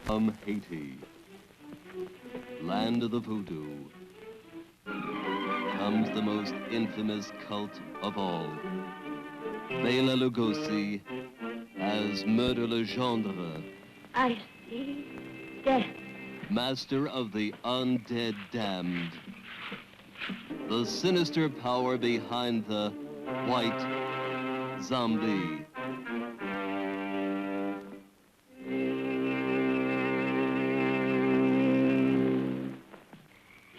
From Haiti, land of the voodoo, comes the most infamous cult of all. Bela Lugosi as Murder Legendre. I see death. Master of the undead damned. The sinister power behind the white zombie.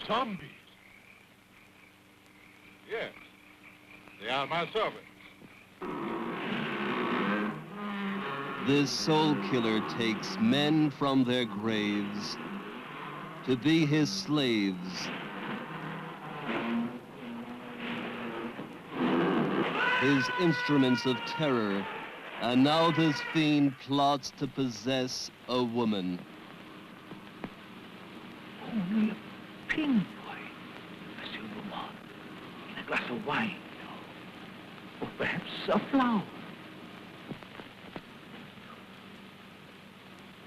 Zombies? Yes, they are my servants. This soul killer takes men from their graves to be his slaves. His instruments of terror, and now this fiend plots to possess a woman. Only a pinboy, a silver one, and a glass of wine, or perhaps a flower.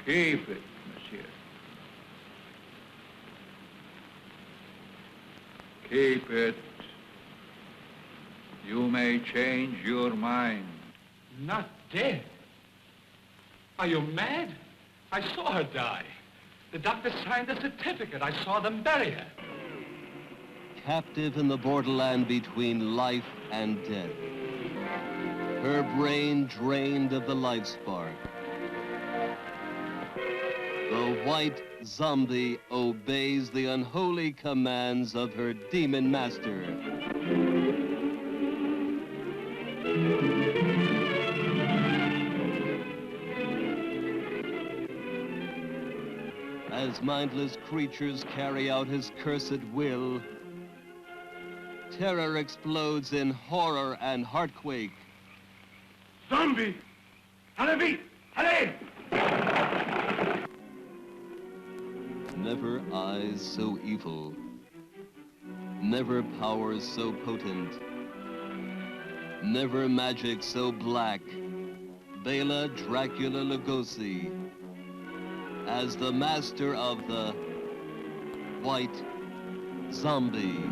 Keep it, monsieur. Keep it. You may change your mind. Not dead? Are you mad? I saw her die. The doctor signed the certificate. I saw them bury her. Captive in the borderland between life and death. Her brain drained of the life spark. The white zombie obeys the unholy commands of her demon master. As mindless creatures carry out his cursed will, terror explodes in horror and heartquake. Zombie! Allez, allez! Never eyes so evil, never powers so potent, never magic so black. Bela Dracula Lugosi as the master of the white zombie.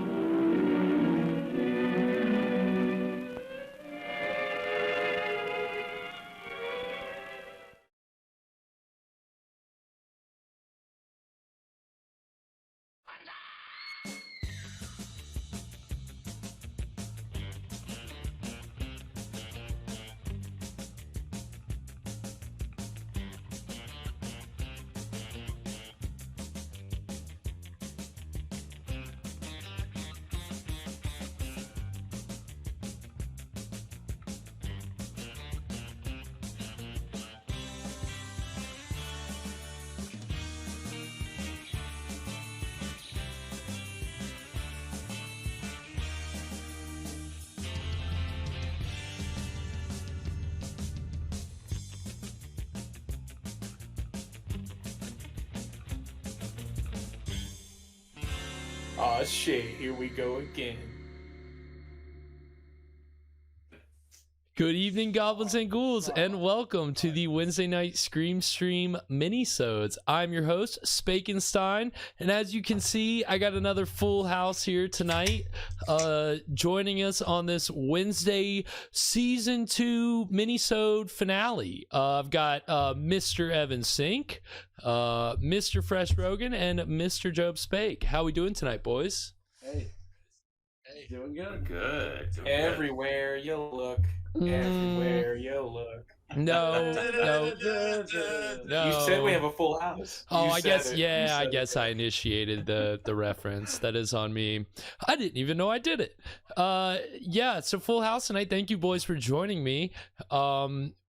Aw, shit, here we go again. Good evening, goblins and ghouls, and welcome to the Wednesday night Scream Stream mini-sodes. I'm your host, Spakenstein, and as you can see, I got another full house here tonight. Joining us on this Wednesday Season 2 mini-sode finale. I've got Mr. Evan Sink, Mr. Fresh Rogan, and Mr. Job Spake. How we doing tonight, boys? Hey, doing good? Good. Everywhere you look. Everywhere you look. No. You said we have a full house. Oh, You I said guess, it. yeah, You I said guess it. I initiated the reference. That is on me. I didn't even know I did it. Yeah, it's a full house tonight. Thank you, boys, for joining me.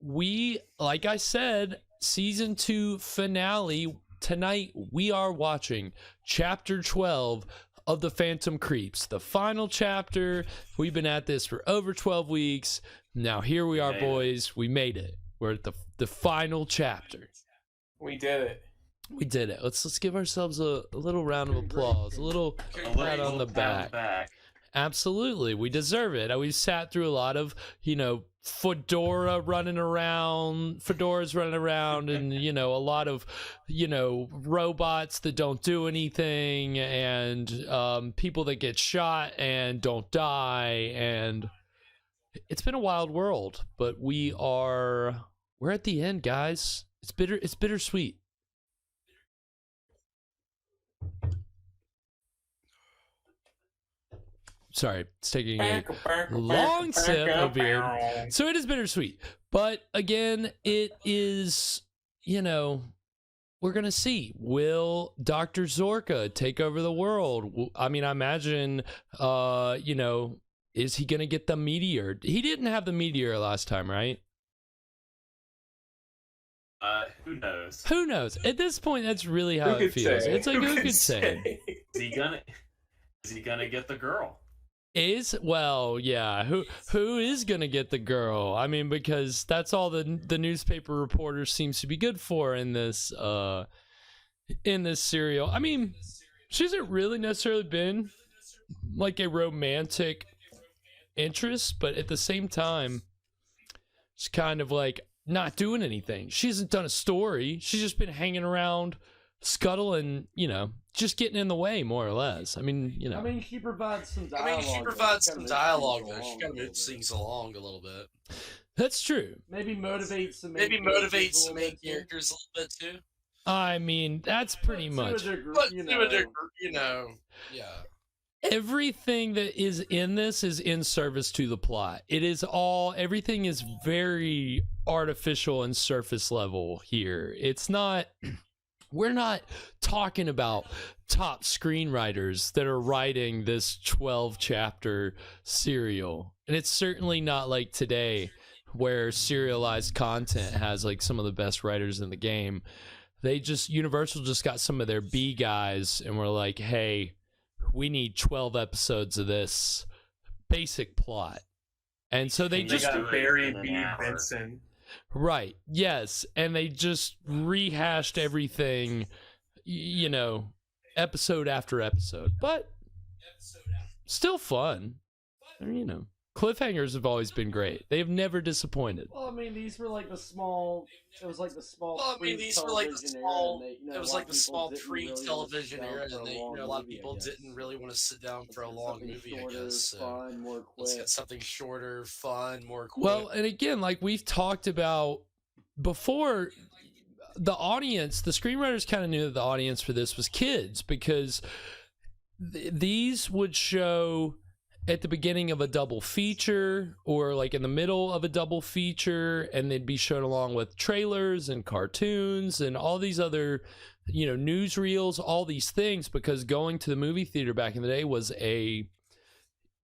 We, like I said, season 2 finale. Tonight, we are watching chapter 12 of the Phantom Creeps, the final chapter. We've been at this for over 12 weeks. Now here we are, boys. We made it. We're at the final chapter. We did it. We did it. Let's give ourselves a little round of applause, a little pat on the back. Absolutely. We deserve it. We've sat through a lot of, fedoras running around, and, a lot of, robots that don't do anything, and people that get shot and don't die. And it's been a wild world, but we're at the end, guys. It's bittersweet. Sorry, it's taking a long sip of beer. So it is bittersweet. But again, it is, we're going to see. Will Dr. Zorka take over the world? I mean, I imagine, is he going to get the meteor? He didn't have the meteor last time, right? Who knows? Who knows? At this point, that's really how it feels. Say? It's like, who could say? Is he gonna get the girl? Who is gonna get the girl? I mean, because that's all the newspaper reporter seems to be good for in this serial. I mean, she hasn't really necessarily been like a romantic interest, but at the same time, it's kind of like not doing anything. She hasn't done a story. She's just been hanging around, scuttling, just getting in the way, more or less. I mean, she provides some dialogue. Though. She kind of moves things along a little bit. That's true. Maybe motivates some main characters a little bit too. I mean, that's pretty much. Yeah. Everything that is in this is in service to the plot. Everything is very artificial and surface level here. It's not, we're not talking about top screenwriters that are writing this 12 chapter serial. And it's certainly not like today where serialized content has like some of the best writers in the game. Universal just got some of their B guys and were like, hey, we need 12 episodes of this basic plot. And so they just got Barry B. Benson. Right. Yes. And they just rehashed everything, episode after episode. But still fun. I mean, cliffhangers have always been great. They have never disappointed. Well, I mean, these were like the small. It was like the small. It was like the small pre-television era, and a lot of people didn't really want to sit down for a long movie. I guess. So fun, more quick. Let's get something shorter, fun, more quick. Well, and again, like we've talked about before, the audience, the screenwriters kind of knew that the audience for this was kids, because these would show at the beginning of a double feature or like in the middle of a double feature, and they'd be shown along with trailers and cartoons and all these other, newsreels, all these things, because going to the movie theater back in the day was it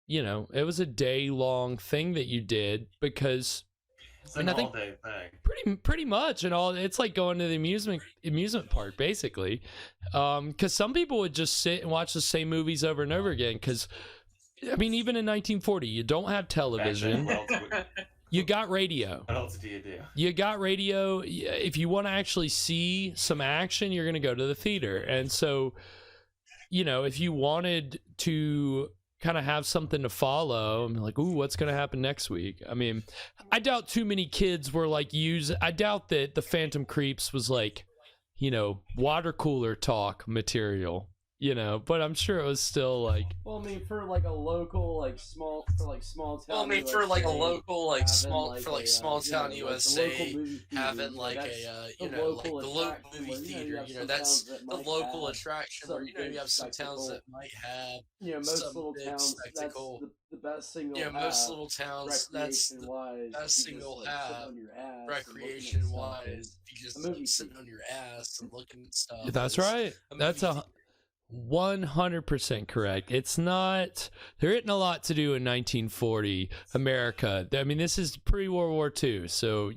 was a day-long thing that you did, because it's an all-day thing. Pretty much, and all it's like going to the amusement park, basically. Because some people would just sit and watch the same movies over and over again, because I mean, even in 1940, you don't have television. You got radio. What else do you do? You got radio. If you want to actually see some action, you're going to go to the theater. And so, if you wanted to kind of have something to follow, I'm like, ooh, what's going to happen next week? I mean, I doubt too many kids were like I doubt that the Phantom Creeps was like, water cooler talk material. But I'm sure it was still like. Well, I mean, for like a local, like small town. Well, I mean, for like a local, like small town USA, having like the local movie theater. That's the local attraction. Where you have some towns that might have most little towns. That's the best thing you'll have. Most little towns. That's the best thing you'll have. Recreation wise, you just sitting on your ass and looking at stuff. That's right. That's 100% correct. It's not, there isn't a lot to do in 1940 America. I mean, this is pre-World War II, so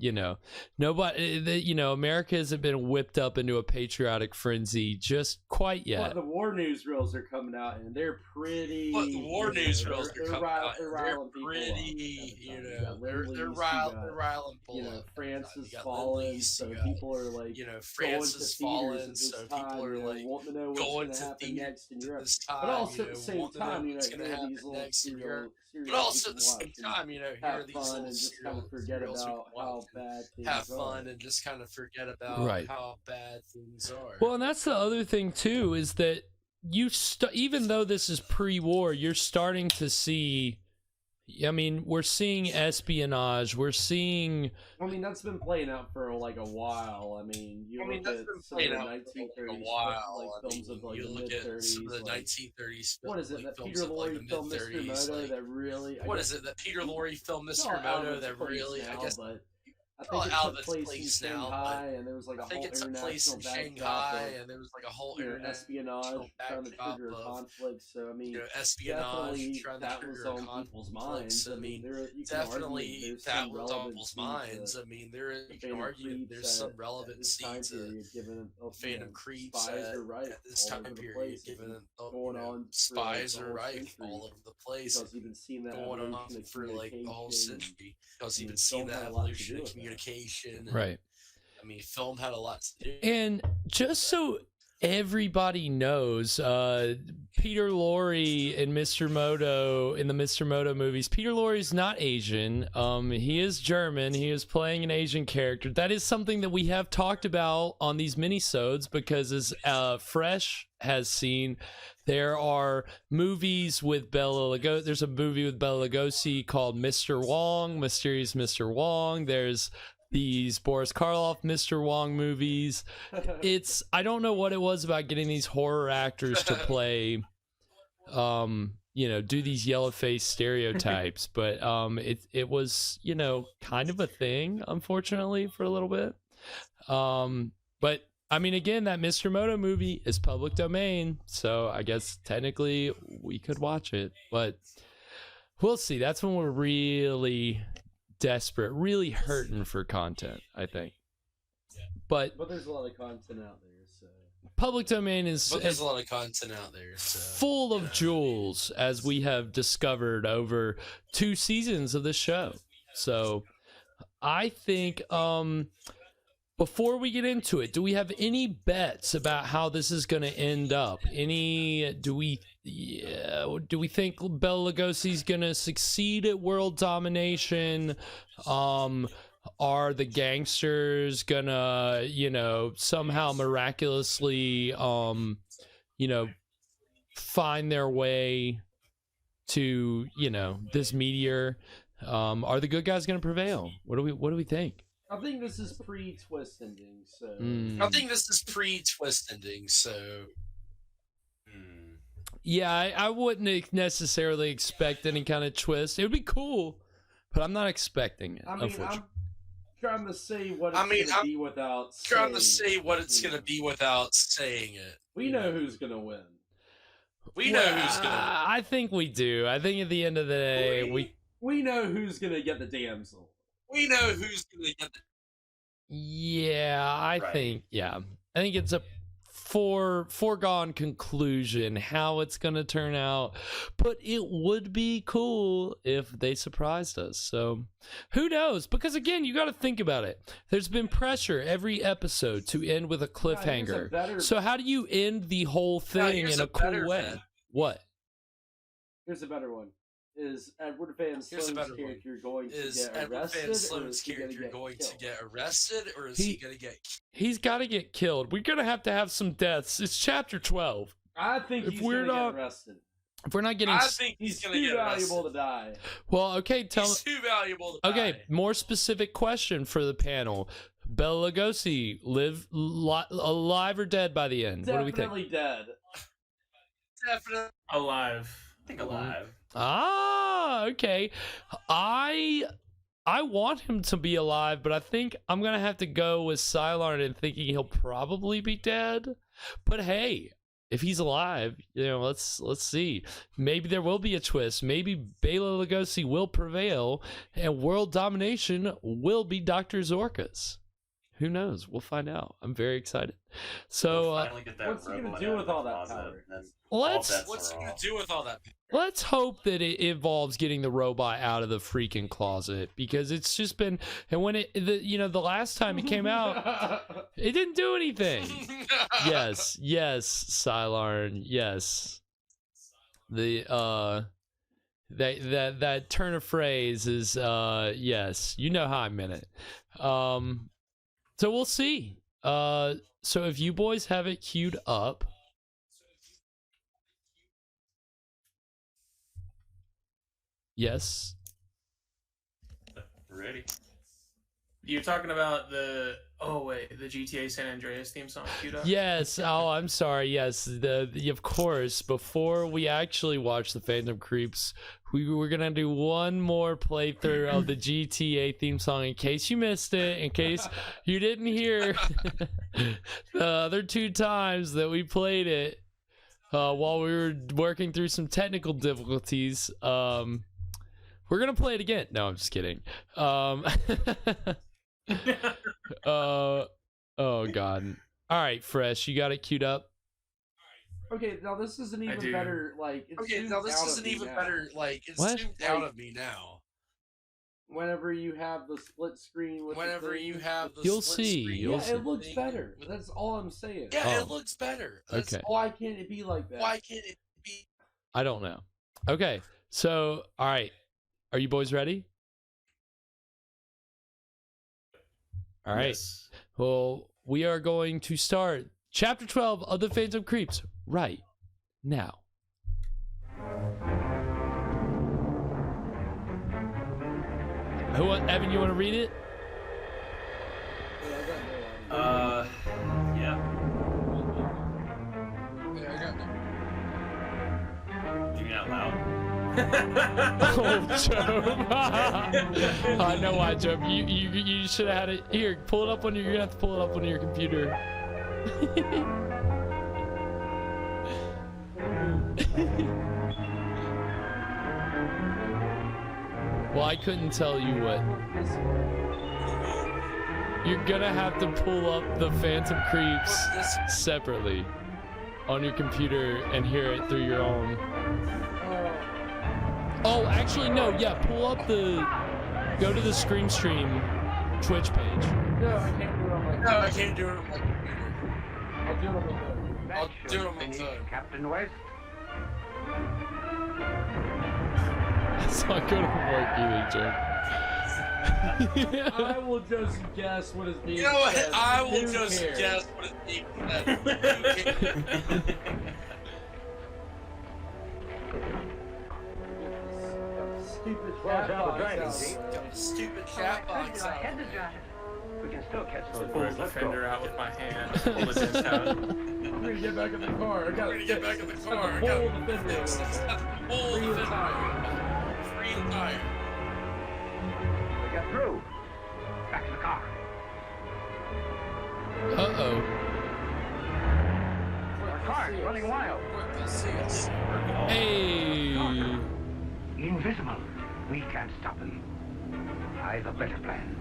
nobody, America hasn't been whipped up into a patriotic frenzy just quite yet. But the war newsreels are coming out, and they're pretty. But the war newsreels are coming out. They're pretty, they're riling people. France has fallen, so people are like, France has fallen, so people are like wanting to know going to happen next in Europe. this time, But also you at know, the same wanting to know time, what's going to happen next in Europe. series But also you at can the same watch and time, you know, here have are these fun little and just kind of forget serials we can about watch how and bad things have are. fun and just kind of forget about Right. how bad things are. Well, and that's the other thing too, is that even though this is pre-war, you're starting to see. I mean, we're seeing espionage. We're seeing. I mean, that's been playing out for like a while. I mean, you look at some of the 1930s films of like the mid-30s. Some of the 1930s. What is it that Peter Lorre filmed Mr. Moto that really? What is it that Peter Lorre filmed Mr. Moto that really? I guess. I think it out took of place its in place now, Shanghai, and there was like a whole international Shanghai, and there was like a whole espionage trying to trigger a conflict. So I mean, espionage trying to that trigger was on people's minds. I mean, definitely that was on people's minds. I mean, you can argue there's some relevancy to Phantom Creeps at this time period, given spies are rife all over the place, going on for like the whole century. Because you've been seeing that evolution of communication. Right. I mean, film had a lot to do. And just so everybody knows, Peter Lorre in Mr. Moto, in the Mr. Moto movies, Peter Lorre is not Asian. He is German. He is playing an Asian character. That is something that we have talked about on these mini-sodes, because as Fresh has seen, there are movies with Bela Lugosi. There's a movie with Bela Lugosi called Mr. Wong, Mysterious Mr. Wong. There's these Boris Karloff Mr. Wong movies. I don't know what it was about getting these horror actors to play, do these yellow face stereotypes, but it was, kind of a thing, unfortunately, for a little bit. But I mean, again, that Mr. Moto movie is public domain, so I guess technically we could watch it, but we'll see. That's when we're really desperate, really hurting for content, I think. But there's a lot of content out there, so public domain is. But there's a lot of content out there, so full of jewels, as we have discovered over 2 seasons of this show. So I think before we get into it, do we have any bets about how this is going to end up? Do we think Bela Lugosi's going to succeed at world domination? Are the gangsters going to, somehow miraculously, find their way to, this meteor? Are the good guys going to prevail? What do we think? I think this is pre-twist ending, so... I think this is pre-twist ending, so... Yeah, I wouldn't necessarily expect any kind of twist. It would be cool, but I'm not expecting it, unfortunately. I'm trying to say what it's going to be without saying it. Trying to say what it's going to be without saying it. We know who's going to win. We know who's going to win. I think we do. I think at the end of the day, we know who's going to get the damsel. We know who's going to get the... Yeah, I think it's a foregone conclusion how it's going to turn out, but it would be cool if they surprised us. So who knows? Because again, you got to think about it. There's been pressure every episode to end with a cliffhanger. So how do you end the whole thing in a cool way? What? Here's a better one. Is Edward Van Sloan's character going to get arrested, or is he going to get arrested, or is he going to get... He's got to get killed. We're going to have some deaths. It's chapter 12. I think he's going to get arrested. If we're not getting... I think he's going to get arrested. Too valuable to die. Well, okay, he's too valuable to die. Okay, more specific question for the panel. Bela Lugosi, alive or dead by the end? Definitely what do we think? Dead. Definitely alive. I think alive. Okay. I want him to be alive, but I think I'm gonna have to go with Cylon and thinking he'll probably be dead. But hey, if he's alive, let's see. Maybe there will be a twist. Maybe Bela Lugosi will prevail, and world domination will be Dr. Zorka's. Who knows? We'll find out. I'm very excited. So, what's he gonna do with all that power? What's he gonna do with all that? Let's hope that it involves getting the robot out of the freaking closet, because it's just been, and when the last time it came out, it didn't do anything. Yes, Sylarn, yes. The that turn of phrase is yes, you know how I meant it. So we'll see. So if you boys have it queued up. Yes. Ready. You're talking about the GTA San Andreas theme song queued up? Yes. Oh, I'm sorry. Yes. Of course. Before we actually watch the Phantom Creeps, we're gonna do one more playthrough of the GTA theme song in case you missed it, in case you didn't hear the other 2 times that we played it while we were working through some technical difficulties. We're gonna play it again. No, I'm just kidding. Oh god. All right, Fresh, you got it queued up. Okay, now this is an even better it's zoomed out of me now. Whenever you have the split screen with you'll see. It looks better. That's all I'm saying. Yeah, it looks better. Okay. Why can't it be like that? Why can't it be? I don't know. Okay, so all right. Are you boys ready? All right. Yes. Well, we are going to start Chapter 12 of the Phantom Creeps right now. Evan, you want to read it? Yeah. Do you mean out loud? Oh, Joe. I know why, Joe. You should have had it. Here, pull it up on your. You're gonna have to pull it up on your computer. Well, I couldn't tell you what. You're gonna have to pull up the Phantom Creeps separately on your computer and hear it through your own. Oh, actually, no. Yeah, pull up go to the Scream Stream Twitch page. No, I can't do it on my computer. No, I can't do it on my computer. I'll do it on my phone. I'll do it on my phone. Captain West. That's not gonna work either, Joe. I will just guess what is being said. You know what? I will just guess what is being said. Stupid chat box out. We can still catch those pull birds. the Let's fender go. out with my hand. Pull the disc out. I'm gonna get back in the car. I gotta get back in the car. I gotta gotta pull the fender. Pull the fender. Free the tire. We got through. Back to the car. Uh-oh. Our car's running wild. They'll see us. Hey. Invisible. We can't stop them. I've a better plan.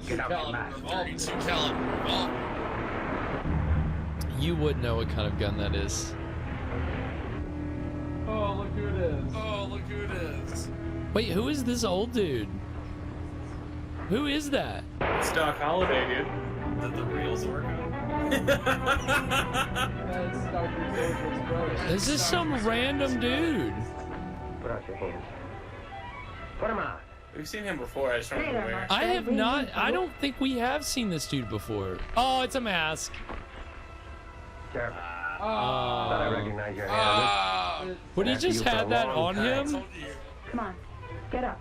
Get out your mask. 32 caliber. You would know what kind of gun that is. Oh, look who it is. Oh, look who it is. Wait, who is this old dude? Who is that? It's Doc Holliday, dude. Did the reels work out? That's Dr. Joseph's brother. Is this some random dude? Put out your hands. Put them out. We've seen him before. I just don't remember where. I have not. I don't think we have seen this dude before. Oh, it's a mask. Sheriff. Oh. Thought I recognized your hand. Would he just have that on him? Come on, get up.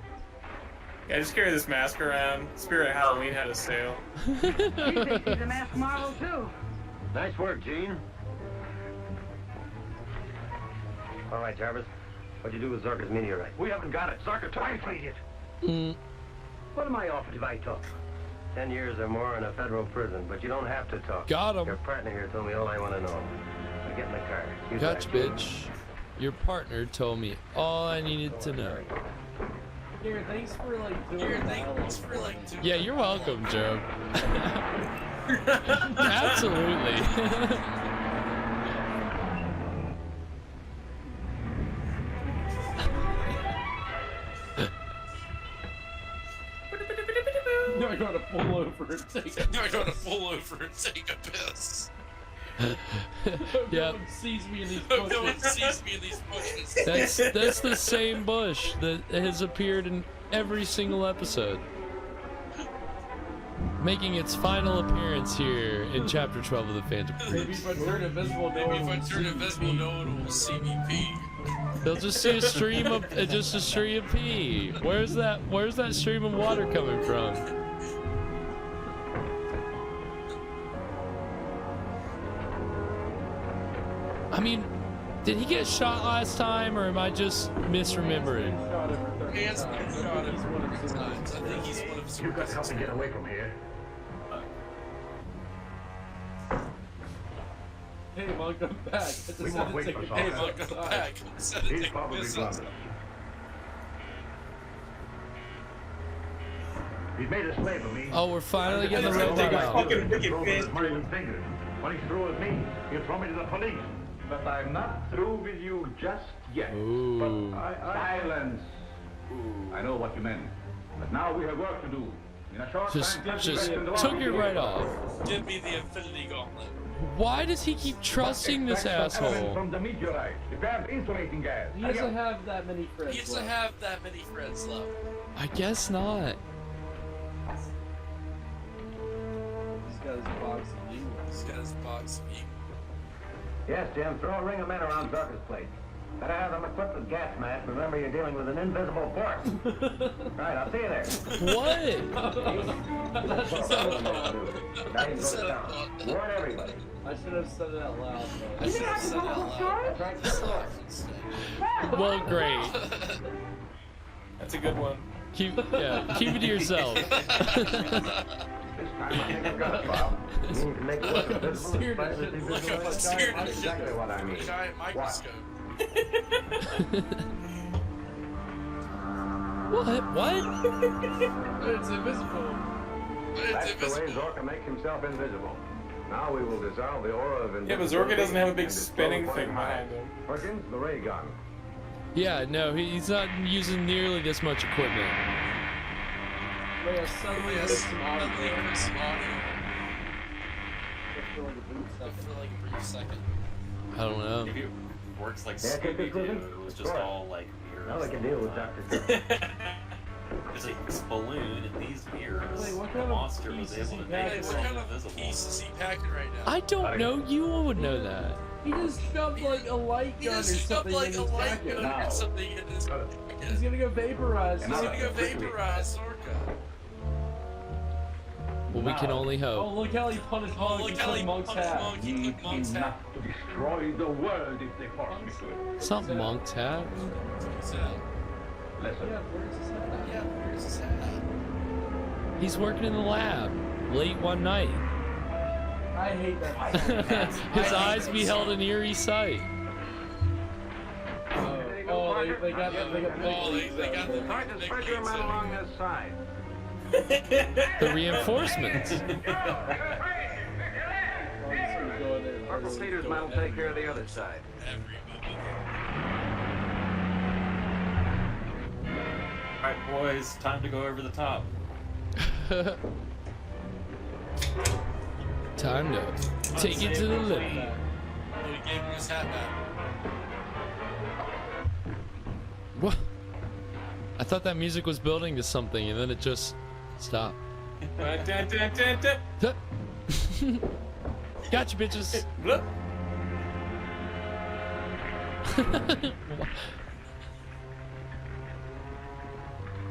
Yeah, just carry this mask around. Spirit of Halloween had a sale. He thinks he's a masked model too. Nice work, Gene. All right, Jarvis. What'd you do with Zarka's meteorite? We haven't got it. Zarka took it. What am I offered if I talk? 10 years or more in a federal prison, but you don't have to talk. Got him. Your partner here told me all I want to know. Now get in the car. You Gotcha, drive. bitch. Your partner told me all I needed to know. Garrett, thanks for like doing that. Yeah, you're welcome, Joe. Absolutely. Now I gotta pull over and take a piss. Yeah. No one sees me in these bushes. That's the same bush that has appeared in every single episode. Making its final appearance here in Chapter 12 of the Phantom Maybe Creeps. if I turn invisible, no one will see me pee. They'll just see a stream of pee. Where's that stream of water coming from? I mean, did he get shot last time, or am I just misremembering? He has been shot at 3 times. I think he's one of the. You've got to help me get away from here. Hey, Monk, I'm back. We won't wait for Hey, Monk, I'm back. He's probably blundered. He made a slave of me. Oh, we're finally getting the red dog out. When he threw at me, he'll throw me to the police. But I'm not through with you just yet. Ooh. But silence. I know what you meant. But now we have work to do. In a short Just time, took it right off. Give me the Infinity Gauntlet. Why does he keep trusting this asshole? From the meteorite. Prepared insulating gas. He doesn't have that many friends. He doesn't have that many friends left. I guess not. He's got his box of eagles. Yes, Jim, throw a ring of men around Zucker's plate. Better have them equipped with gas masks. Remember, you're dealing with an invisible force. Right, I'll see you there. What? Warn everybody. I should have said it out loud. You think I can tell the whole story? Well, great. That's a good one. Keep it to yourself. This time I think I've got it, Bob. You need to make it look invisible. Exactly what I mean. Giant microscope. What? It's invisible. That's the way Zorka makes himself invisible. Now we will dissolve the aura of invisibility. Yeah, but Zorka doesn't have a big spinning thing behind him. Perkins, the ray gun. Yeah, no, he's not using nearly this much equipment. Leia suddenly heard some audio. For like a brief second. I don't know. Maybe it works like Yeah, Scooby-Doo. Scooby-Doo. It was just all like mirrors. Now they can deal with Dr. There's like this balloon and these mirrors. Wait, what The kind of monster was piece is able he to make packing? itself What kind of invisible. piece is he packing right now? I don't know. You would know that. He just shoved like a light He gun or just shoved something like in a his light jacket. gun or something in his He's jacket. gonna go vaporize. He's gonna go vaporize Zorka. Well, we can only Oh, hope. look how he punished Monk. Look He how took he Monk's punished hat. Monk. He took Monk's hat. to destroy the world if they force me to it. It's not Monk's hat. Listen. Yeah, where's his hat? Yeah, where's his hat? He's working in the lab late one night. I hate that. His eyes beheld an eerie sight. Oh, they got the They got the Try to spread your men along this side. The reinforcements. Corporal Cedars men will take care of the other side. Alright, boys, time to go over the top. Time to take it to the limit. Oh, he gave him his hat back. What? I thought that music was building to something, and then it just stopped. Gotcha, bitches.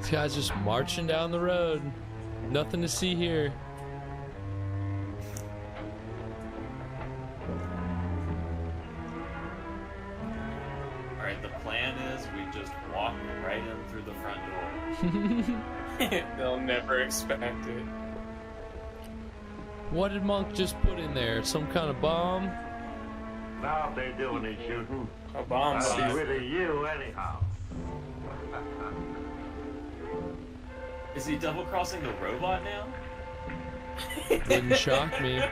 This guy's just marching down the road. Nothing to see here. Alright, the plan is we just walk right in through the front door. They'll never expect it. What did Monk just put in there? Some kind of bomb? Now if they do any shooting, A bomb I'll be bomb. rid of you anyhow. Is he double-crossing the robot now? Wouldn't shock me.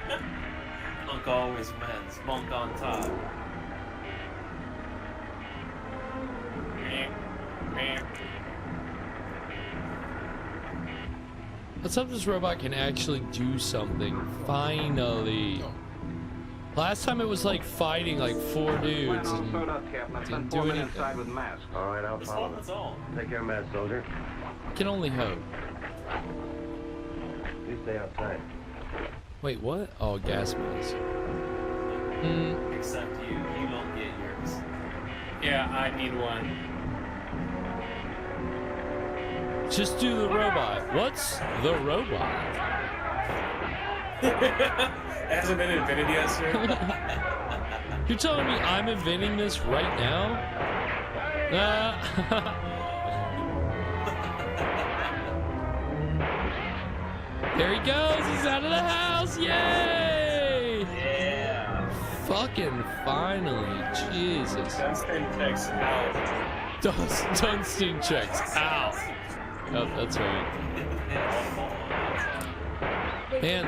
Monk always wins. Monk on top. Let's hope this robot can actually do something. Finally. Last time it was like fighting like 4 dudes and didn't do anything. All right, I'll follow them. Take care, Mad Soldier. Can only hope. You stay outside. Wait, what? Oh, gas mask. Except you don't get yours. Yeah, I need one. Just do the robot. What's the robot? It hasn't been invented yet, sir. You're telling me I'm inventing this right now? There he goes. He's out of the house. Yay! Yeah. Fucking finally. Jesus. Dunstan checks out. Dunstan checks out. Oh, that's right. Man.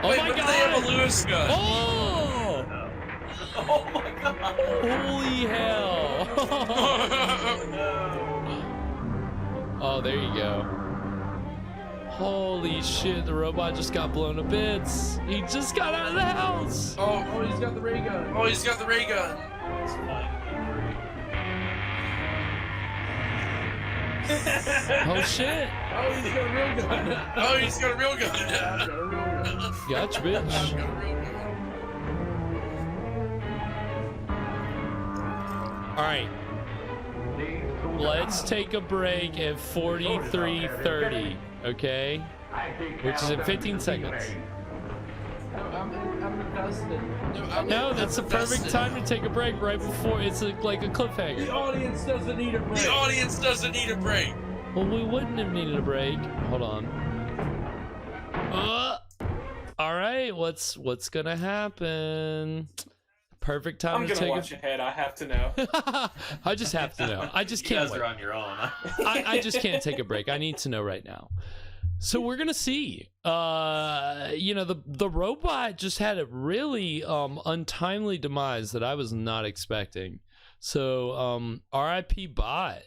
Oh Wait, my but god! they have a Lewis gun. Oh! Oh my god! Holy hell! Oh, there you go. Holy shit, the robot just got blown to bits. He just got out of the house. Oh, he's got the ray gun. Oh, he's got the ray gun. Oh shit. Oh, he's got a real gun. Oh, he's got a real gun. Gotcha, bitch. All right. Let's take a break at 43:30, okay? Which is in 15 seconds. I'm invested. No, that's the perfect time to take a break right before it's like a cliffhanger. The audience doesn't need a break. The audience doesn't need a break. Well, we wouldn't have needed a break. Hold on. All right, what's gonna happen? Perfect time I'm to gonna take watch ahead. I have to know. I just have to know. I just can't. You guys are on your own. I just can't take a break. I need to know right now. So we're gonna see. You know, the robot just had a really untimely demise that I was not expecting. So R.I.P. bot.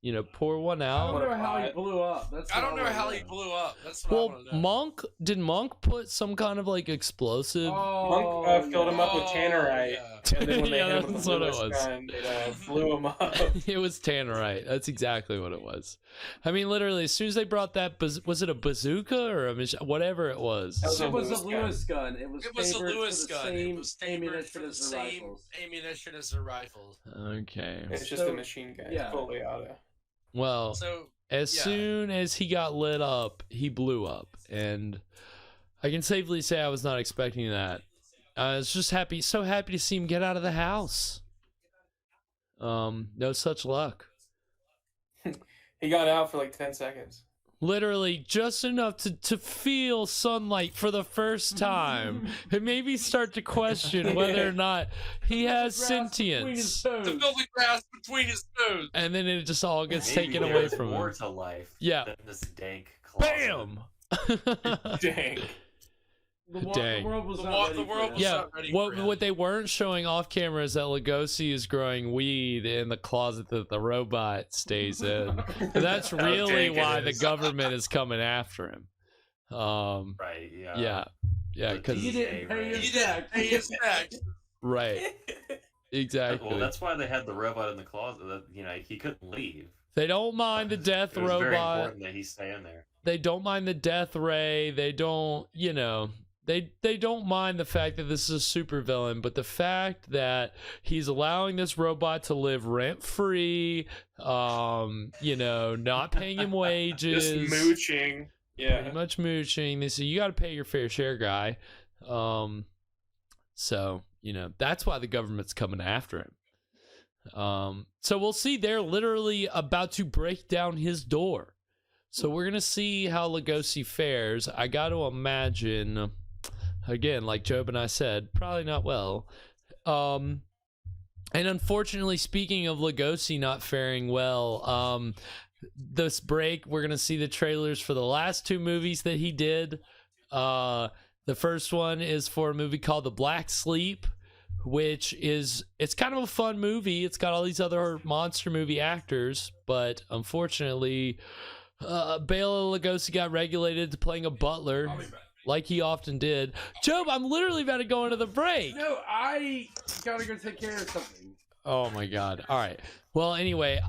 You know, pour one out. I wonder how he blew up. I don't know how he blew up. That's what I want to know. Did Monk put some kind of like explosive? Monk filled him up with tannerite. Yeah. And then when they hit him that's with what it the was. gun, it blew him up. It was tannerite. That's exactly what it was. I mean, literally, as soon as they brought that, was it a bazooka or whatever it was? It was a Lewis gun. It was a Lewis gun. It was favored for the same rifles. ammunition as the rifles. Okay. It's just a machine gun. Yeah. It's fully auto. Well, as soon as he got lit up, he blew up, and I can safely say I was not expecting that. I was just so happy to see him get out of the house. No such luck. He got out for like 10 seconds. Literally just enough to feel sunlight for the first time and maybe start to question whether or not he has sentience. To feel the grass between his toes. And then it just all gets Maybe taken away there's from more him. to life Yeah. than this dank closet. Bam! Dang. Dang. The world was not ready for that. What they weren't showing off camera is that Lugosi is growing weed in the closet that the robot stays in. And that's really why the government is coming after him. Right, yeah. Yeah, because He didn't pay his tax. Right. Exactly. Well, that's why they had the robot in the closet. You know, he couldn't leave. They don't mind the death It was very robot. important that he stay in there. They don't mind the death ray. They don't, you know, they don't mind the fact that this is a supervillain, but the fact that he's allowing this robot to live rent-free, you know, not paying him wages. Just mooching. Yeah. Pretty much mooching. They say, you got to pay your fair share, guy. So, you know, that's why the government's coming after him. So we'll see. They're literally about to break down his door. So we're going to see how Lugosi fares. I got to imagine, again, like Job and I said, probably not well. And unfortunately, speaking of Lugosi not faring well, this break, we're gonna see the trailers for the last 2 movies that he did. The first one is for a movie called The Black Sleep, which it's kind of a fun movie. It's got all these other monster movie actors, but unfortunately, Bela Lugosi got regulated to playing a butler, like he often did. Job, I'm literally about to go into the break. No, I gotta go take care of something. Oh my god. All right. Well, anyway,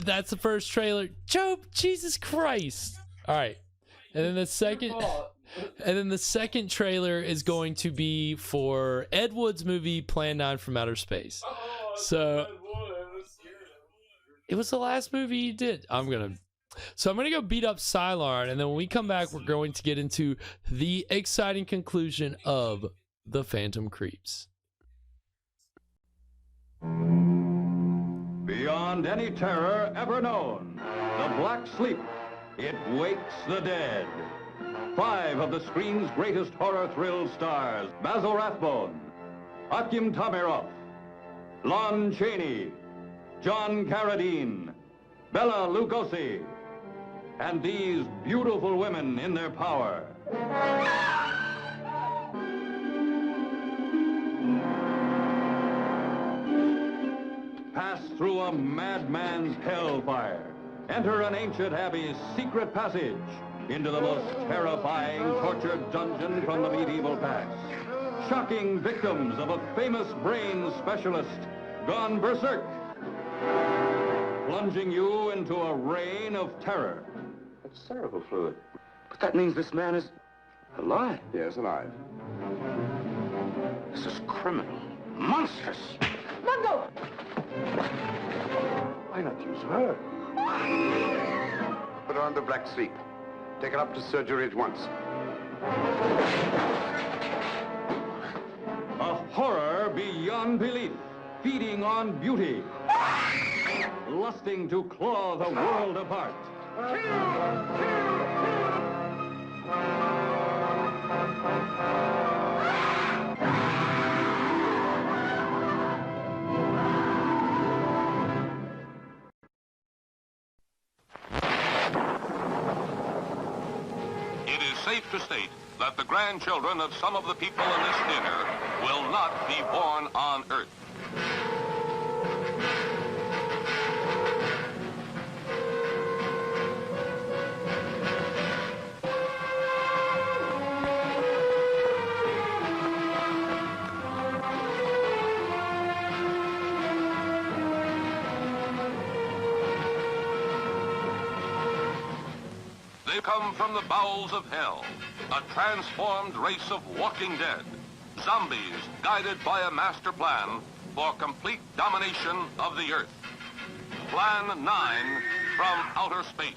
that's the first trailer. Job, Jesus Christ. All right. And then the second trailer is going to be for Ed Wood's movie Plan 9 from Outer Space. So it was the last movie he did. I'm going to go beat up Cylon, and then when we come back, we're going to get into the exciting conclusion of The Phantom Creeps. Beyond any terror ever known, the Black Sleep, it wakes the dead. 5 of the screen's greatest horror thrill stars, Basil Rathbone, Akim Tamirov, Lon Chaney, John Carradine, Bela Lugosi, and these beautiful women in their power. Pass through a madman's hellfire. Enter an ancient abbey's secret passage into the most terrifying torture dungeon from the medieval past. Shocking victims of a famous brain specialist gone berserk. Plunging you into a reign of terror. That's cerebral fluid. But that means this man is alive. Yes, alive. This is criminal. Monstrous. Mungo! Why not use her? Put her on the Black Sleep. Take her up to surgery at once. A horror beyond belief, feeding on beauty, lusting to claw the world apart. It is safe to state that the grandchildren of some of the people in this dinner will not be born on Earth. They come from the bowels of hell, a transformed race of walking dead, zombies guided by a master plan for complete domination of the Earth. Plan 9 from outer space.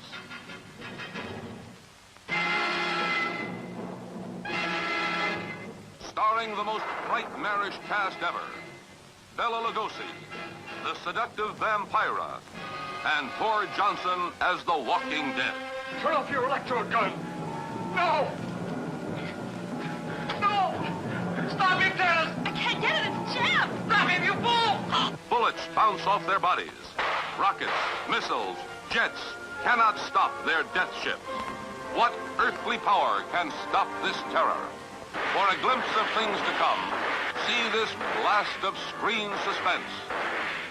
Starring the most nightmarish cast ever, Bela Lugosi, the seductive Vampira, and Thor Johnson as the Walking Dead. Turn off your electro gun! No! No! Stop it, Dennis! I can't get it, it's jammed! Stop him, you fool! Bullets bounce off their bodies. Rockets, missiles, jets cannot stop their death ships. What earthly power can stop this terror? For a glimpse of things to come, see this blast of screen suspense.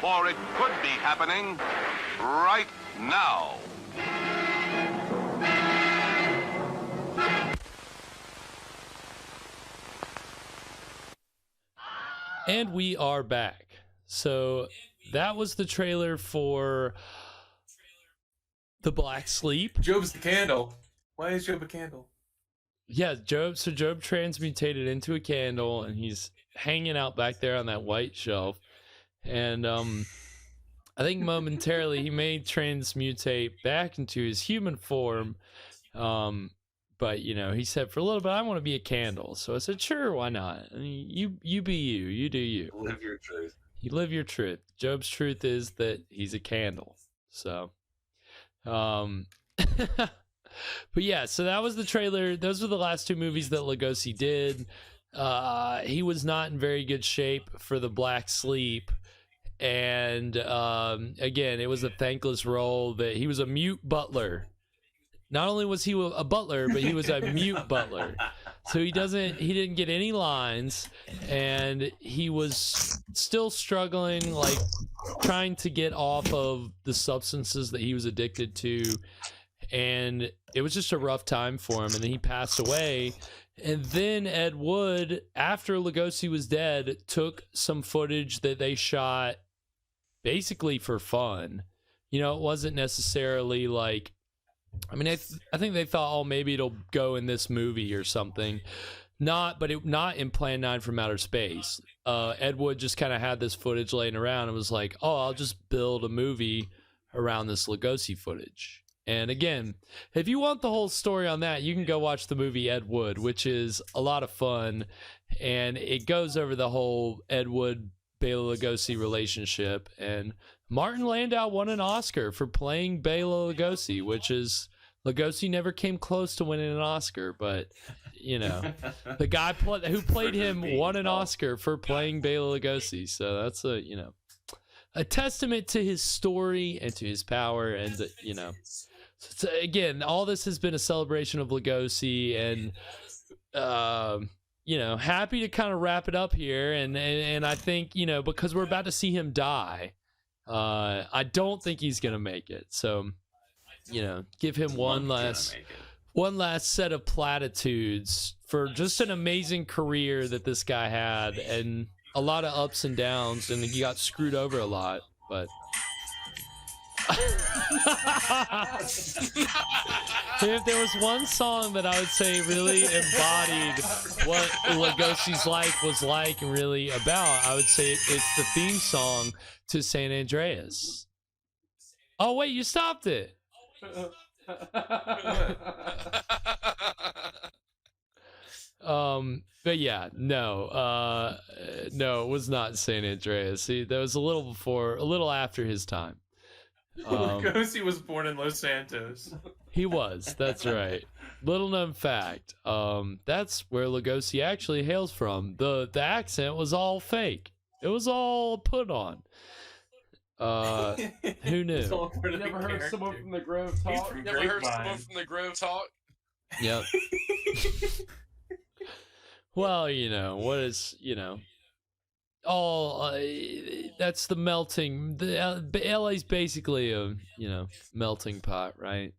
For it could be happening right now. And we are back. So that was the trailer for The Black Sleep. Job's the candle. Why is Job a candle? Yeah, Job transmutated into a candle, and he's hanging out back there on that white shelf. And I think momentarily he may transmutate back into his human form. But, you know, he said for a little bit, I want to be a candle. So I said, sure, why not? I mean, you be you. You do you. Live your truth. You live your truth. Job's truth is that he's a candle. So, but yeah, so that was the trailer. Those were the last 2 movies that Lugosi did. He was not in very good shape for The Black Sleep. And again, it was a thankless role. That he was a mute butler. Not only was he a butler, but he was a mute butler. So he didn't get any lines, and he was still struggling, like trying to get off of the substances that he was addicted to. And it was just a rough time for him. And then he passed away. And then Ed Wood, after Lugosi was dead, took some footage that they shot basically for fun. You know, it wasn't necessarily like, I mean, I think they thought, oh, maybe it'll go in this movie or something. Not in Plan 9 from Outer Space. Ed Wood just kind of had this footage laying around and was like, oh, I'll just build a movie around this Lugosi footage. And again, if you want the whole story on that, you can go watch the movie Ed Wood, which is a lot of fun. And it goes over the whole Ed Wood Bela Lugosi relationship. And Martin Landau won an Oscar for playing Bela Lugosi, which is, Lugosi never came close to winning an Oscar, but you know, the guy who played him won an Oscar for playing Bela Lugosi. So that's a testament to his story and to his power. And you know, so again, all this has been a celebration of Lugosi, and you know, happy to kind of wrap it up here. And I think, you know, because we're about to see him die, I don't think he's gonna make it. So, you know, give him one last set of platitudes for just an amazing career that this guy had, and a lot of ups and downs, and he got screwed over a lot, but if there was one song that I would say really embodied what Lugosi's life was like and really about, I would say it's the theme song to San Andreas. Oh wait, you stopped it. But yeah, no, it was not San Andreas. See, that was a little after his time. Lugosi was born in Los Santos. He was, that's right. Little known fact. That's where Lugosi actually hails from. The accent was all fake. It was all put on. Who knew? You never heard someone from the Grove talk? Yep. Well, you know, what is, you know, all that's the melting. LA's basically a, you know, melting pot, right?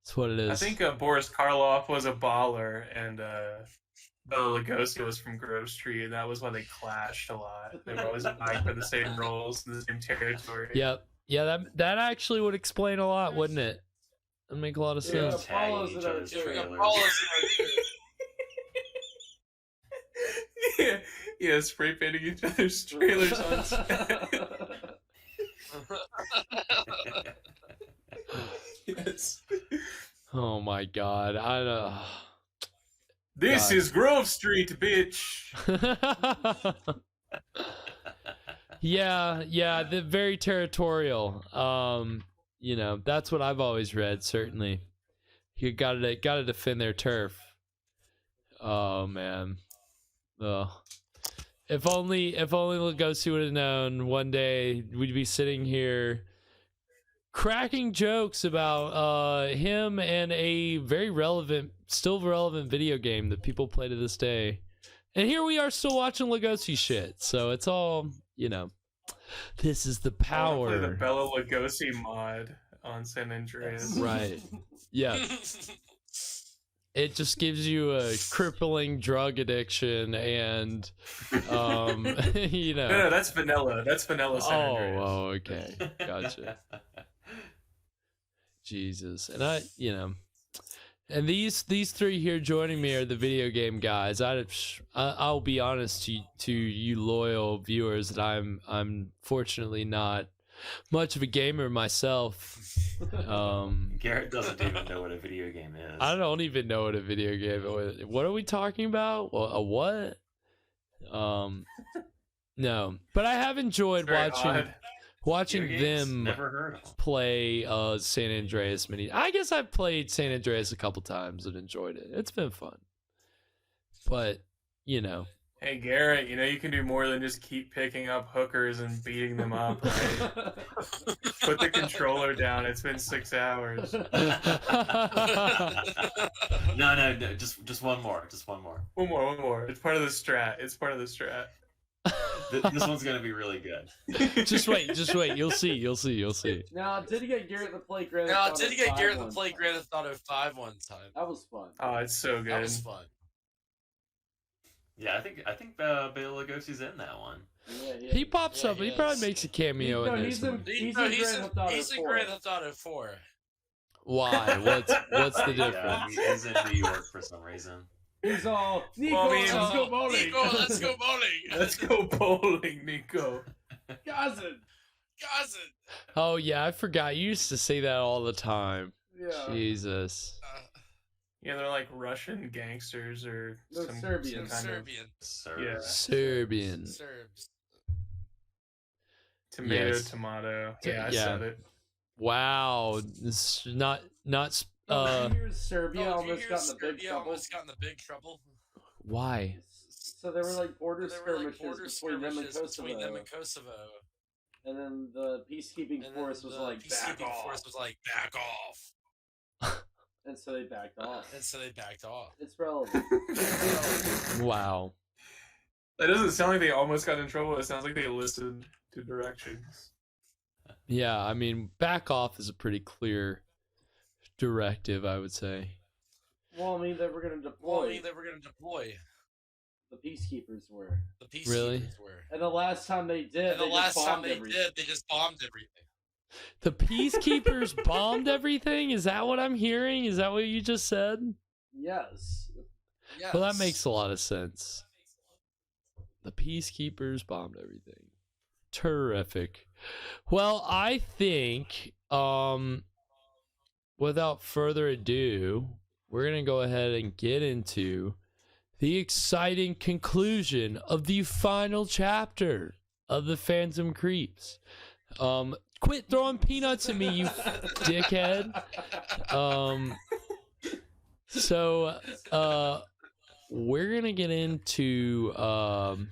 That's what it is. I think Boris Karloff was a baller, and Bela Lugosi was from Grove Street, and that was why they clashed a lot. They were always vying for the same roles in the same territory. Yep. Yeah, that actually would explain a lot, wouldn't it? That'd make a lot of sense. Yeah, spray painting each other's trailers on set. Yes. Oh my God, I know. This is Grove Street, bitch. Yeah, they're very territorial. You know, that's what I've always read. Certainly, you gotta defend their turf. Oh man. If only Lugosi would have known one day we'd be sitting here cracking jokes about him and a still relevant video game that people play to this day. And here we are still watching Lugosi shit. So it's all, you know, this is the power. I play the Bela Lugosi mod on San Andreas. Right. Yeah. It just gives you a crippling drug addiction and, you know. No, that's vanilla. That's vanilla San Andreas. Oh, okay. Gotcha. Jesus. And you know, and these three here joining me are the video game guys. I'll be honest to you loyal viewers that I'm fortunately not much of a gamer myself. Garrett doesn't even know what a video game is. I don't even know what a video game is. What are we talking about? A what? No, but I have enjoyed watching them play San Andreas Mini. I guess I've played San Andreas a couple times and enjoyed it. It's been fun. But, you know, Hey Garrett, you know you can do more than just keep picking up hookers and beating them up, right? Put the controller down. It's been 6 hours. No, just one more. Just one more. One more. It's part of the strat. This one's gonna be really good. Just wait. You'll see. Now, did he get Garrett to play Grand Theft Auto 5 one time? That was fun. Oh, it's so good. That was fun. Yeah, I think Bela Lugosi's in that one. Yeah, he pops up. He probably makes a cameo in this one. He's in Grand Theft Auto 4. Why? What's the difference? Yeah, he's in New York for some reason. He's all Nico. Let's go bowling. Let's go bowling. Let's go bowling, Nico. Cousin. Oh yeah, I forgot. You used to say that all the time. Yeah. Jesus. Yeah, they're like Russian gangsters or Serbian. Serbian. Serbs. Tomato. Yeah, I said it. Wow. It's not Serbia almost got in the big trouble. Why? So there were like border skirmishes between them and Kosovo. And then the peacekeeping force was like, back off. And so they backed off. It's relevant. Wow. That doesn't sound like they almost got in trouble. It sounds like they listened to directions. Yeah, I mean, back off is a pretty clear directive, I would say. Well, I mean, they were going to deploy. The peacekeepers were. Really? And the last time they did, they just bombed everything. The peacekeepers bombed everything? Is that what I'm hearing? Is that what you just said? Yes. Well, that makes a lot of sense. The peacekeepers bombed everything. Terrific. Well, I think, without further ado, we're going to go ahead and get into the exciting conclusion of the final chapter of the Phantom Creeps. Quit throwing peanuts at me, you dickhead. So, we're going to get into, hold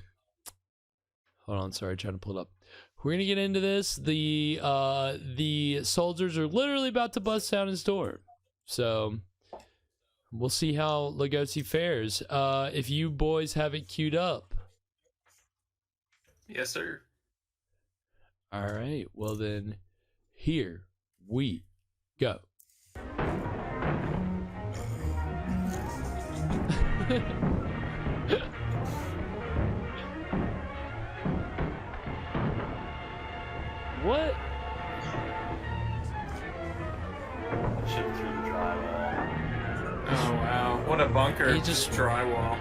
on, sorry, trying to pull it up. We're going to get into this. The soldiers are literally about to bust down his door. So, we'll see how Lugosi fares. If you boys have it queued up. Yes, sir. All right. Well, then, here we go. What? Chip through the drywall. Oh wow! What a bunker! He just drywall.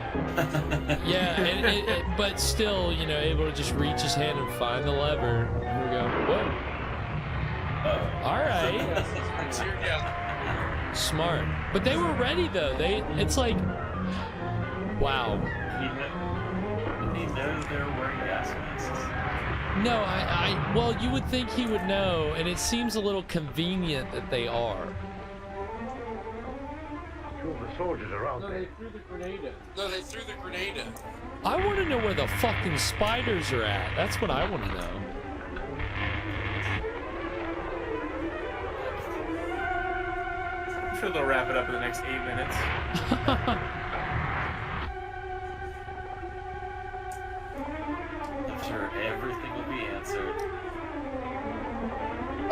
Yeah, but still, you know, able to just reach his hand and find the lever. Here we go. What? All right. Smart. But they were ready though. It's like, wow. He knows they're wearing gas masks. No, well, you would think he would know, and it seems a little convenient that they are. Two of the soldiers are out there. They threw the grenade in. I want to know where the fucking spiders are at. That's what I want to know. I'm sure they'll wrap it up in the next 8 minutes. I'm sure everything will be answered.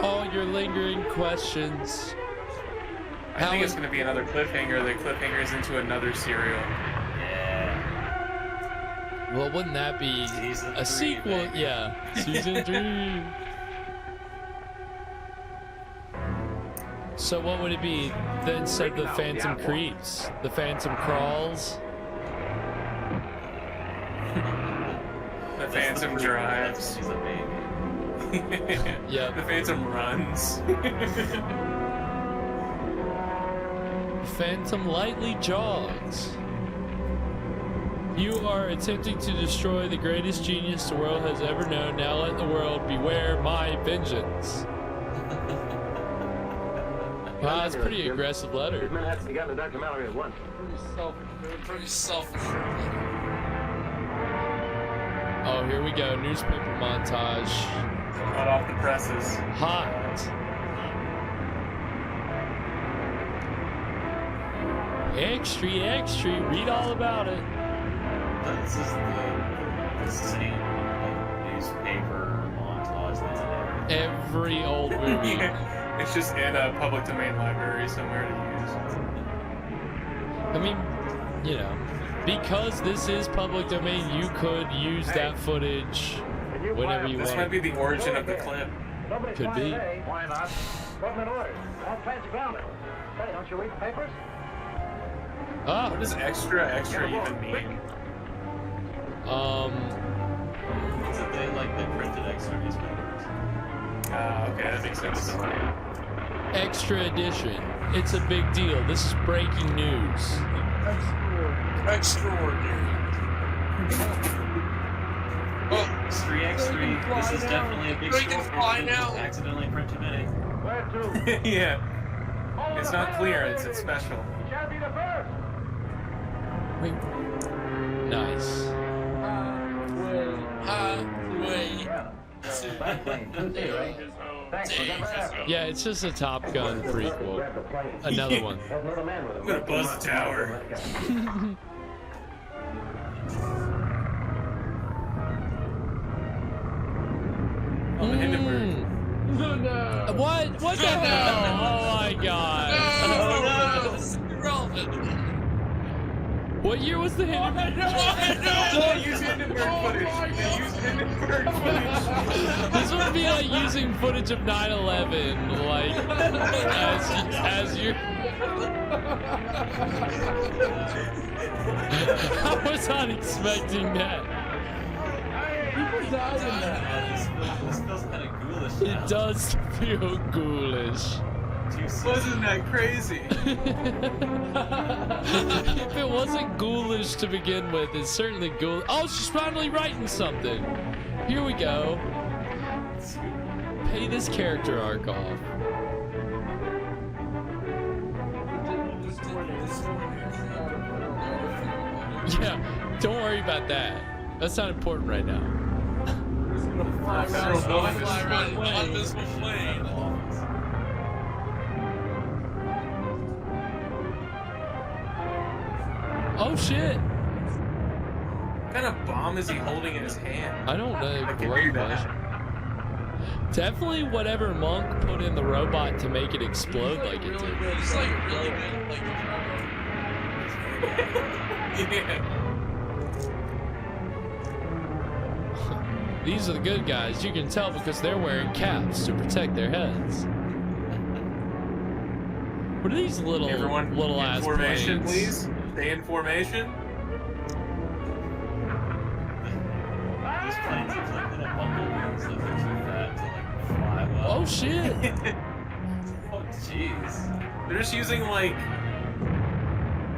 All your lingering questions. I think it's going to be another cliffhanger. The cliffhanger's into another serial. Yeah. Well, wouldn't that be a sequel? Baby. Yeah, season 3. So what would it be then instead of the Phantom Creeps? The Phantom Crawls? The Phantom Drives. She's a baby. Yeah. The Phantom Runs. Phantom lightly jogs. You are attempting to destroy the greatest genius the world has ever known. Now let the world beware my vengeance. Wow, that's a pretty aggressive letter. These men have to get the Dr. Mallory at once. Pretty selfish. Oh, here we go. Newspaper montage. Hot off the presses. Hot. Extra, extra. Read all about it. This is the same newspaper montage that's in every old movie. It's just in a public domain library somewhere to use. I mean, you know, because this is public domain, you could use that footage whenever you want. This might be the origin of the clip. Could be. Why not? Government orders. All plans are grounded. Hey, don't you read the papers? Ah. What does extra even mean? Is it they like the printed extra newspapers? Okay, that makes sense. Extra edition. It's a big deal. This is breaking news. Extraordinary. Oh, extra. This is definitely a big story. Now. Accidentally printed many. Where to? Yeah. It's not clearance, it's special. You shall be the first. Nice. Yeah, it's just a Top Gun prequel. Another one. I'm gonna buzz the tower. Oh, the Hindenburg. What? What the hell? Oh my god. No, this is irrelevant. What year was the Hindenburg? Don't use Hindenburg footage. Use Hindenburg footage. This would be like using footage of 9/11, like as you. I was not expecting that. People died in that. This feels kind of ghoulish now. It does feel ghoulish. Wasn't that crazy? If it wasn't ghoulish to begin with, it's certainly ghoulish. Oh, she's finally writing something. Here we go. Pay this character arc off. Yeah, don't worry about that. That's not important right now. Fly around an invisible plane. Oh shit! What kind of bomb is he holding in his hand? I don't know. Very much. Definitely whatever Monk put in the robot to make it explode like it did. He's like really good, like Yeah. These are the good guys. You can tell because they're wearing caps to protect their heads. What are these little ass formation, planes? Please. Stay in formation. These planes look like little bumblebees that they're too fat to like fly well. Oh shit! Oh jeez. They're just using like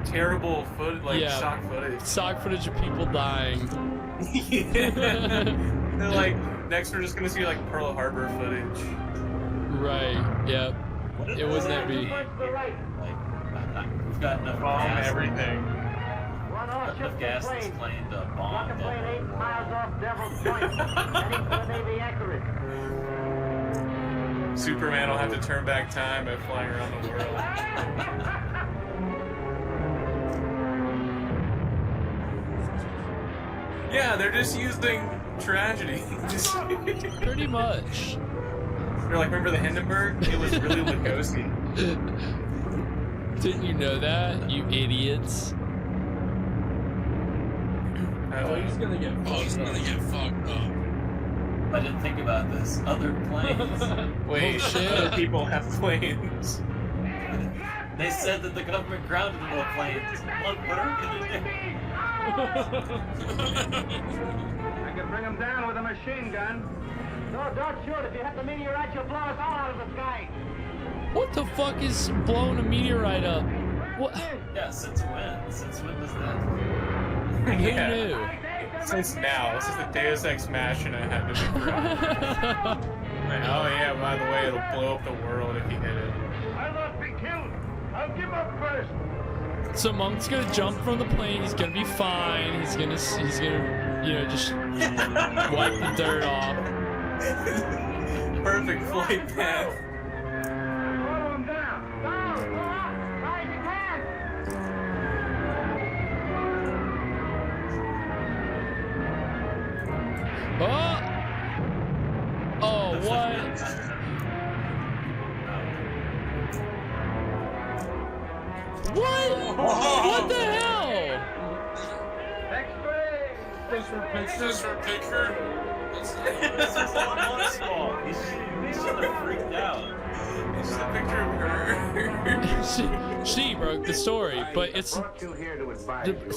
terrible stock footage. Stock footage of people dying. They're like, next we're just gonna see like Pearl Harbor footage. Right. Yep. It wouldn't that be? We've got enough bomb gas. Everything. Enough gas in this plane to bomb Rocket plane 8 miles off Devil's Point. Heading for the Navy anchorage. Superman will have to turn back time by flying around the world. Yeah, they're just using tragedy. Pretty much. You're like, remember the Hindenburg? It was really Lugosi. Didn't you know that, you idiots? Oh, he's gonna get fucked up. I didn't think about this. Other planes. Wait, Oh, shit. other people have planes. They said that the government grounded the planes. What are we gonna do? I can bring him down with a machine gun. No, don't shoot. If you hit the meteorite, you'll blow us all out of the sky. What the fuck is blowing a meteorite up? What? Yeah, since when? Since when does that? Who Yeah. knew? Since now. This is the Deus Ex Machina had to be grounded. Oh yeah, by the way, it'll blow up the world if you hit it. I'll not be killed. I'll give up first. So Monk's gonna jump from the plane. He's gonna be fine. He's gonna, just wipe the dirt off. Perfect flight path. Oh! Oh, what? What? What the hell? Just for picture. This is all Money's fault. He should have freaked out. It's just a picture of her. she broke the story, but it's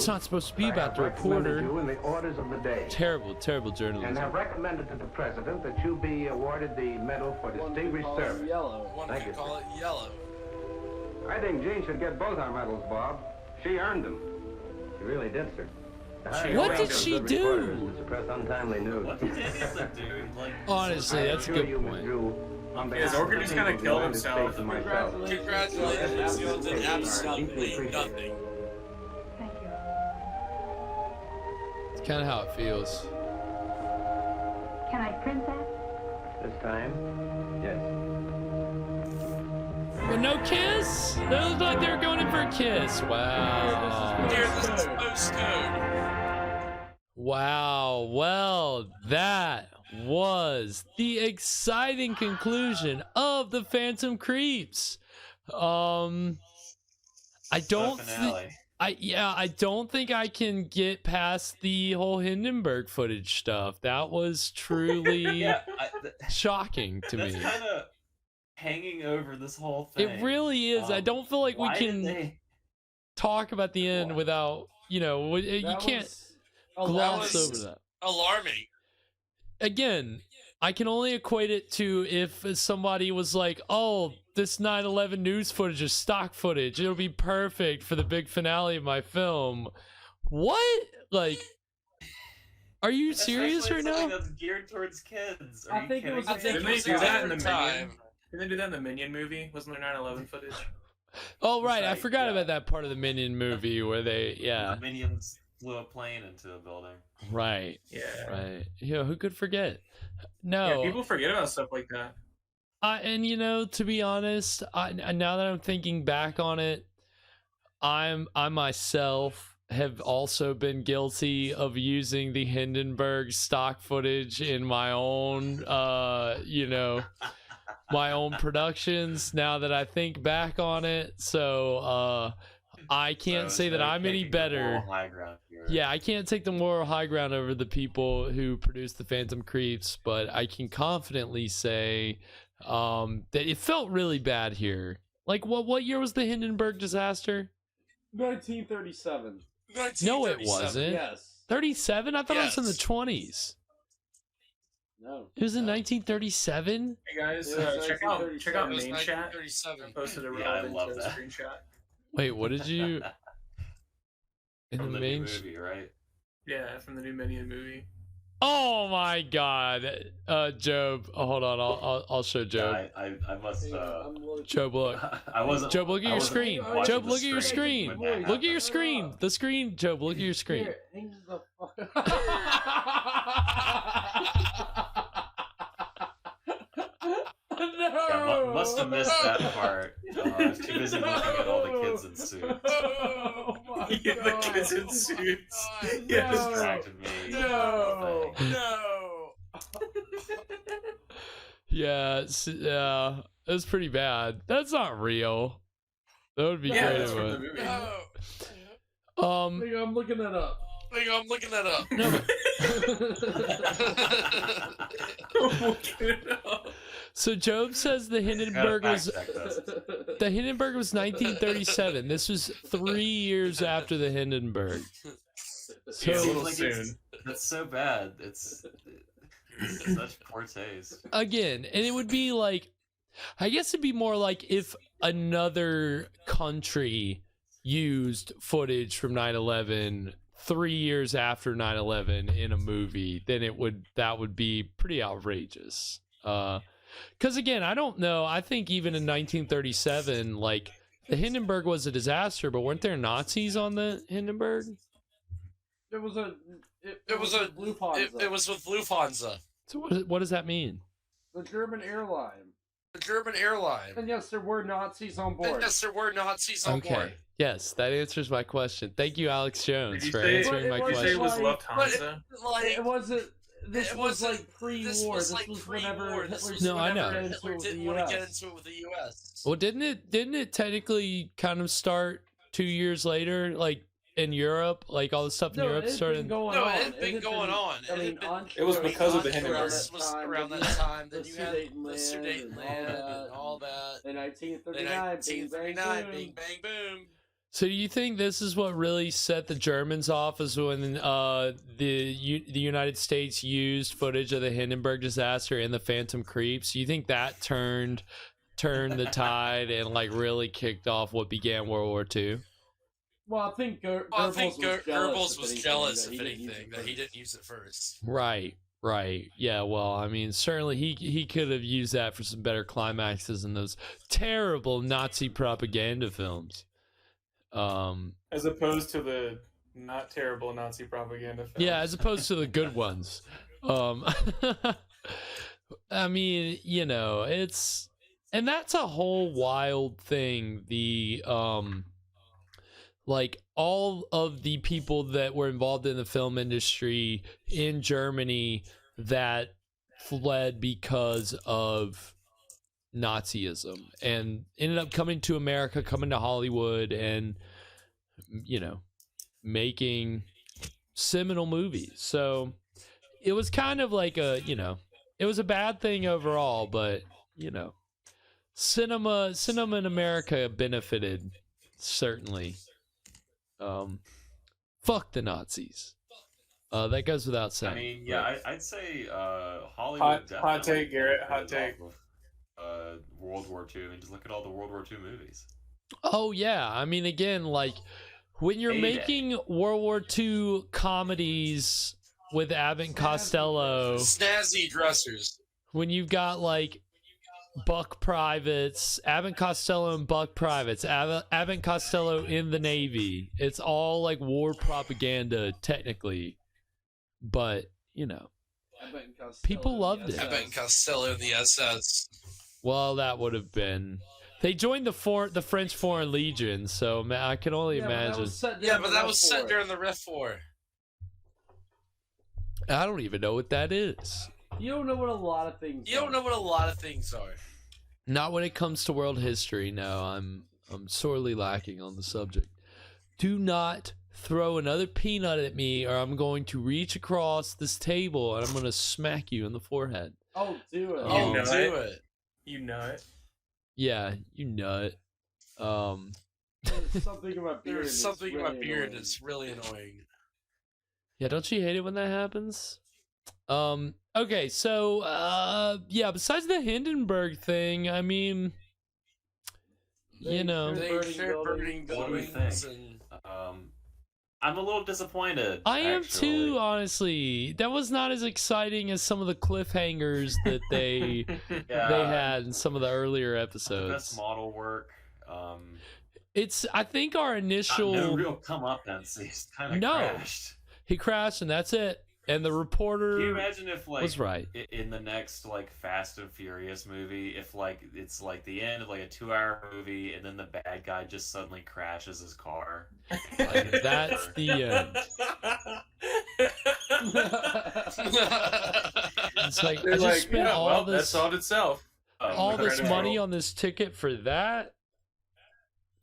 not supposed to be about the reporter. In the orders of the day. Terrible journalism. And have recommended to the president that you be awarded the Medal for Distinguished Service. Yellow. One could call it yellow. I think Jean should get both our medals, Bob. She earned them. She really did, sir. What did she do? To suppress untimely news. What did he do? Like, honestly, that's a good point. His organ just kind of killed himself. Congratulations, you did absolutely nothing. Thank you. It's kind of how it feels. Can I print that? This time, yes. But no kiss? That looked like they were going in for a kiss. Wow. Here, this is postcode. Wow. Well, that was the exciting conclusion of the Phantom Creeps. I don't think I don't think I can get past the whole Hindenburg footage stuff. That was truly shocking to me. That's kind of hanging over this whole thing. It really is. I don't feel like we can talk about the end without, you can't gloss over that. Alarming. Again, I can only equate it to if somebody was like, oh, this 9/11 news footage is stock footage. It'll be perfect for the big finale of my film. What? Like, are you serious right now? That's geared towards kids. I think it was. Didn't they do that in the Minion? Didn't they do that in the Minion movie? Wasn't there 9/11 footage? Oh, right. I forgot about that part of the Minion movie where they, The Minions flew a plane into a building. Right. Yeah. Right. Who could forget? No. Yeah, people forget about stuff like that. And to be honest, now that I'm thinking back on it, I myself have also been guilty of using the Hindenburg stock footage in my own, my own productions. Now that I think back on it, so I can't say that I'm any better. Yeah, I can't take the moral high ground over the people who produced the Phantom Creeps, but I can confidently say that it felt really bad here. Like, what year was the Hindenburg disaster? 1937. No, it wasn't. Yes. 37? I thought it was in the 20s. No. It was in 1937? Hey guys, check out main chat. I posted a relevant screenshot. Wait, what did you... In From the new main movie, right? Yeah, from the new Minion movie. Oh my god. Job. Oh, hold on, I'll show Job. Yeah, I must Job, look. I wasn't Job, look at your screen. Job, look at your screen. when Look at your screen. The screen, Job, look at your screen. Here, hang the fuck Yeah, must have missed that part. I was too busy looking at all the kids in suits. Oh my god. The kids in suits. Yeah, distracted me. No. Yeah, it was pretty bad. That's not real. That would be great. That's from the movie. I'm looking that up. I'm looking that up. So Job says the Hindenburg was 1937. This was 3 years after the Hindenburg. So That's so bad. It's such poor taste. Again, and it would be like, I guess it'd be more like if another country used footage from 9/11 3 years after 9/11 in a movie, then that would be pretty outrageous. Because again, I don't know. I think even in 1937, like, the Hindenburg was a disaster, but weren't there Nazis on the Hindenburg? It was with Lufthansa. So what does that mean? The German airline. The German airline. And yes, there were Nazis on board. Okay. Yes, that answers my question. Thank you, Alex Jones, for answering my question. Did you say it was Lufthansa? It wasn't. This was like pre-war. This was whenever Hitler. No, I know. Hitler didn't want to get into it with the U.S. Well, didn't it technically kind of start 2 years later, like in Europe, like all the stuff in Europe started? It had been going on. It was because of the Hindenburg. Was around that time. Then you had the Sudetenland and all that. In 1939, Bing Bang Boom. So do you think this is what really set the Germans off, is when the United States used footage of the Hindenburg disaster and the Phantom Creeps? Do you think that turned the tide and like really kicked off what began World War II? Well, I think Goebbels was jealous, if anything, that he didn't use it first. Right. Yeah, well, I mean, certainly he could have used that for some better climaxes in those terrible Nazi propaganda films. As opposed to the not terrible Nazi propaganda films. Yeah, as opposed to the good ones. I mean, you know, and that's a whole wild thing. The like all of the people that were involved in the film industry in Germany that fled because of Nazism and ended up coming to America, coming to Hollywood, and, you know, making seminal movies. So it was kind of like a, you know, it was a bad thing overall, but, you know, cinema in America benefited, certainly. Fuck the Nazis. That goes without saying. I mean, yeah, I'd say Hollywood. Hot take, Garrett. Hot take. World War II. I mean, just look at all the World War II movies. Oh yeah, I mean, again, like when you're making World War II comedies with Abbott and Costello, snazzy dressers. When you've got like Buck Privates, Abbott and Costello and Buck Privates, Abbott and Costello in the Navy. It's all like war propaganda, technically, but you know, people loved it. Abbott and Costello in the SS. Well, that would have been. They joined the French Foreign Legion, so I can only imagine. But that was set during the Rif War. I don't even know what that is. You don't know what a lot of things. You don't know what a lot of things are. Not when it comes to world history. No, I'm sorely lacking on the subject. Do not throw another peanut at me, or I'm going to reach across this table and I'm going to smack you in the forehead. Oh, do it! Do it! You nut. Yeah, you nut. There's something about beard. There's something about beard that's really annoying. Yeah, don't you hate it when that happens? Okay, so yeah, besides the Hindenburg thing, I mean, you know, burning buildings and I'm a little disappointed. I am too, honestly. That was not as exciting as some of the cliffhangers that they they had in some of the earlier episodes. Best model work. It's, I think our initial no real comeuppance. He's kind of crashed. He crashed, and that's it. And the reporter Can you imagine if, like, was right. In the next, like, Fast and Furious movie, if, like, it's, like, the end of, like, a 2-hour movie, and then the bad guy just suddenly crashes his car. Like, that's the end. It's like, I just spent all this... That solved itself. All this money on this ticket for that?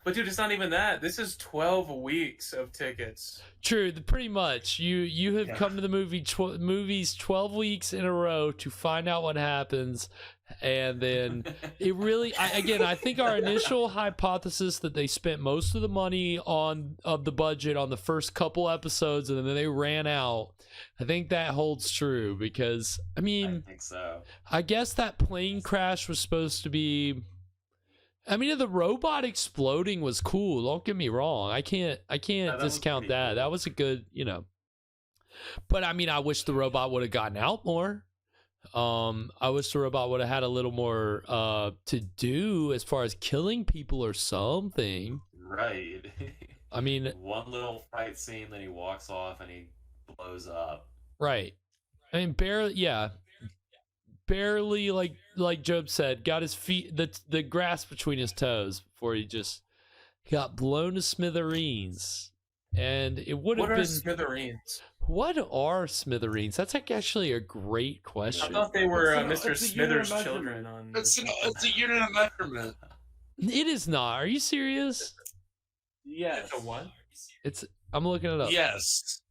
But dude, it's not even that. This is 12 weeks of tickets. True, pretty much. You have come to the movies 12 weeks in a row to find out what happens, and then it really. I think our initial hypothesis that they spent most of the money of the budget on the first couple episodes, and then they ran out. I think that holds true because I mean, I think so. I guess that plane crash was supposed to be. I mean, the robot exploding was cool. Don't get me wrong. I can't discount that. Cool. That was a good, you know. But I mean, I wish the robot would have gotten out more. I wish the robot would have had a little more to do as far as killing people or something. Right. I mean, one little fight scene, then he walks off and he blows up. Right. I mean, barely like Job said, got his feet the grass between his toes before he just got blown to smithereens. And it would have been. What are smithereens? What are smithereens? That's actually a great question. I thought they were Mr. Smithers' children. It's a unit of measurement. It is not. Are you serious? Yes. It's a what? I'm looking it up. Yes.